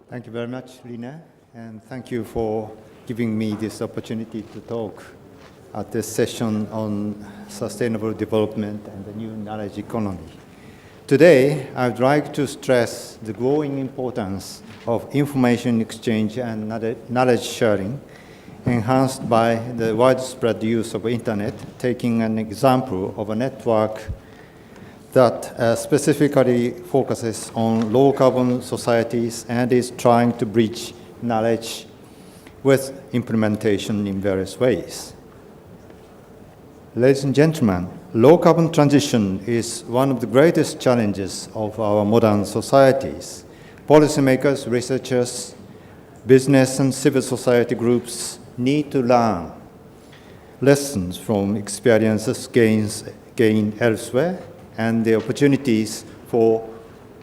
Thank you very much, Lina, and thank you for giving me this opportunity to talk at this session on sustainable development and the new knowledge economy. Today, I'd like to stress the growing importance of information exchange and knowledge sharing, enhanced by the widespread use of internet, taking an example of a network that specifically focuses on low-carbon societies and is trying to bridge knowledge with implementation in various ways. Ladies and gentlemen, low-carbon transition is one of the greatest challenges of our modern societies. Policymakers, researchers, business and civil society groups need to learn lessons from experiences gained elsewhere and the opportunities for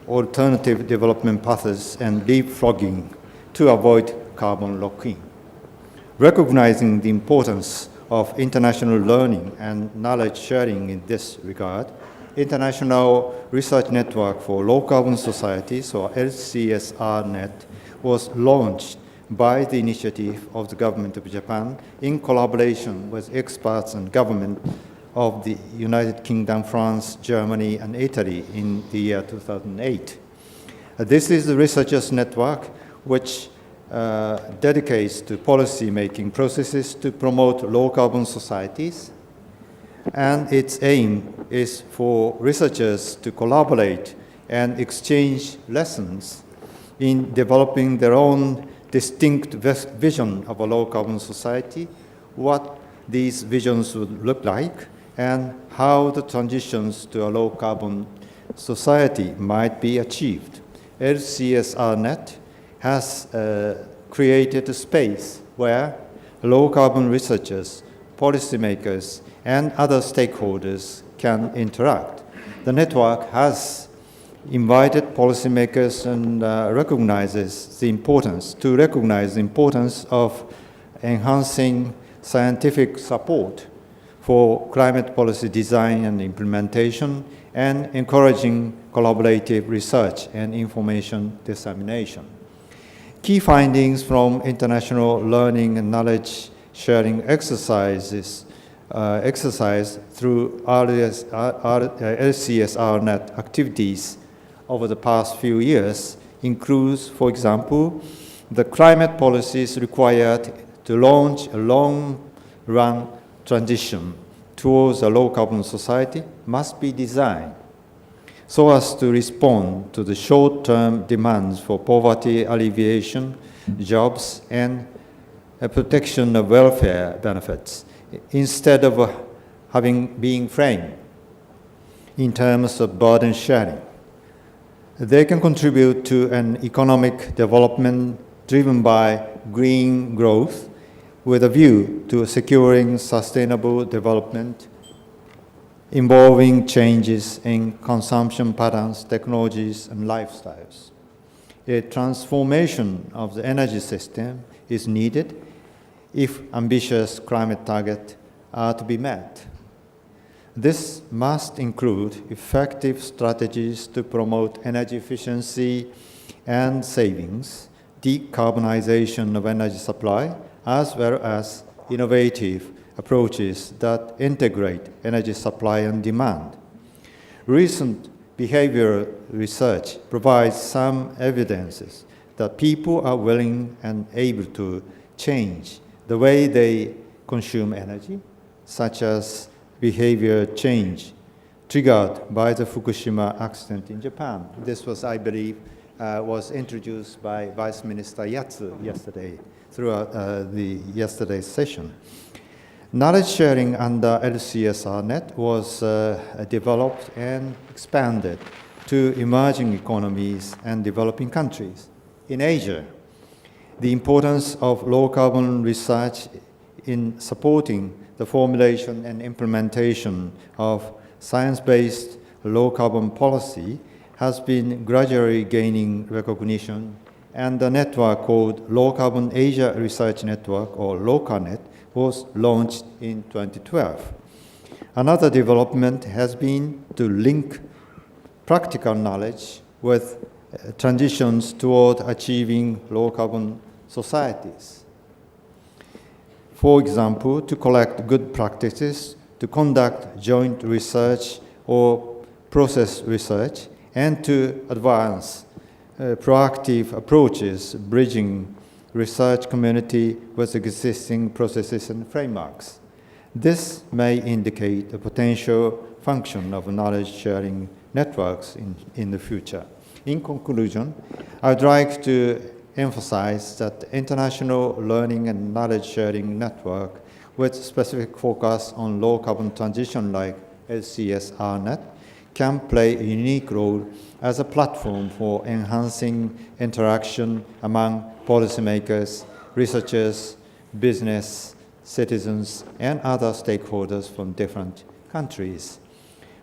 alternative development paths and leapfrogging to avoid carbon lock-in. Recognizing the importance of international learning and knowledge sharing in this regard, International Research Network for Low-Carbon Societies, or LCSRNet, was launched by the initiative of the government of Japan in collaboration with experts and government of the United Kingdom, France, Germany, and Italy in the year 2008. This is the researchers' network which dedicates to policy-making processes to promote low-carbon societies, and its aim is for researchers to collaborate and exchange lessons in developing their own distinct vision of a low-carbon society, what these visions would look like, and how the transitions to a low-carbon society might be achieved. LCSRNet has created a space where low-carbon researchers, policymakers, and other stakeholders can interact. The network has invited policymakers and recognize the importance of enhancing scientific support for climate policy design and implementation, and encouraging collaborative research and information dissemination. Key findings from international learning and knowledge sharing exercise through LCSRNet activities over the past few years includes, for example, the climate policies required to launch a long-run transition towards a low-carbon society must be designed so as to respond to the short-term demands for poverty alleviation, jobs, and protection of welfare benefits, instead of being framed in terms of burden sharing. They can contribute to an economic development driven by green growth, with a view to securing sustainable development involving changes in consumption patterns, technologies, and lifestyles. A transformation of the energy system is needed if ambitious climate targets are to be met. This must include effective strategies to promote energy efficiency and savings, decarbonization of energy supply, as well as innovative approaches that integrate energy supply and demand. Recent behavioral research provides some evidences that people are willing and able to change the way they consume energy, such as behavior change triggered by the Fukushima accident in Japan. This was, I believe, was introduced by Vice Minister Yatsu yesterday throughout the yesterday's session. Knowledge sharing under LCSRNet was developed and expanded to emerging economies and developing countries. In Asia, the importance of low-carbon research in supporting the formulation and implementation of science-based low-carbon policy has been gradually gaining recognition, and the network called Low Carbon Asia Research Network, or LOCANet, was launched in 2012. Another development has been to link practical knowledge with transitions toward achieving low-carbon societies. For example, to collect good practices, to conduct joint research or process research, and to advance proactive approaches bridging research community with existing processes and frameworks. This may indicate a potential function of knowledge-sharing networks in the future. In conclusion, I would like to emphasize that the International Learning and Knowledge-Sharing Network, with specific focus on low-carbon transition like LCSRNet, can play a unique role as a platform for enhancing interaction among policymakers, researchers, business, citizens, and other stakeholders from different countries.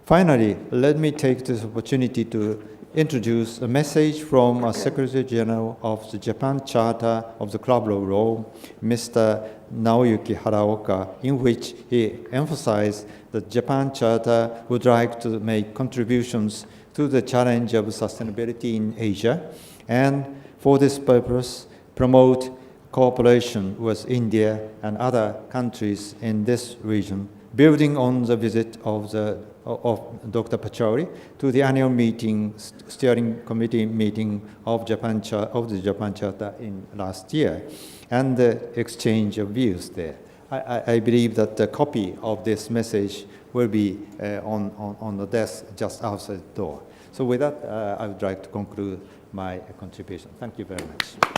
Finally, let me take this opportunity to introduce a message from Secretary General of the Japan Charter of the Club of Rome, Mr. Naoyuki Haraoka, in which he emphasized that Japan Charter would like to make contributions to the challenge of sustainability in Asia, and for this purpose, promote cooperation with India and other countries in this region, building on the visit of Dr. Pachauri to the annual meeting, steering committee meeting of the Japan Charter in last year, and the exchange of views there. I believe that the copy of this message will be on the desk just outside the door. So with that, I would like to conclude my contribution. Thank you very much.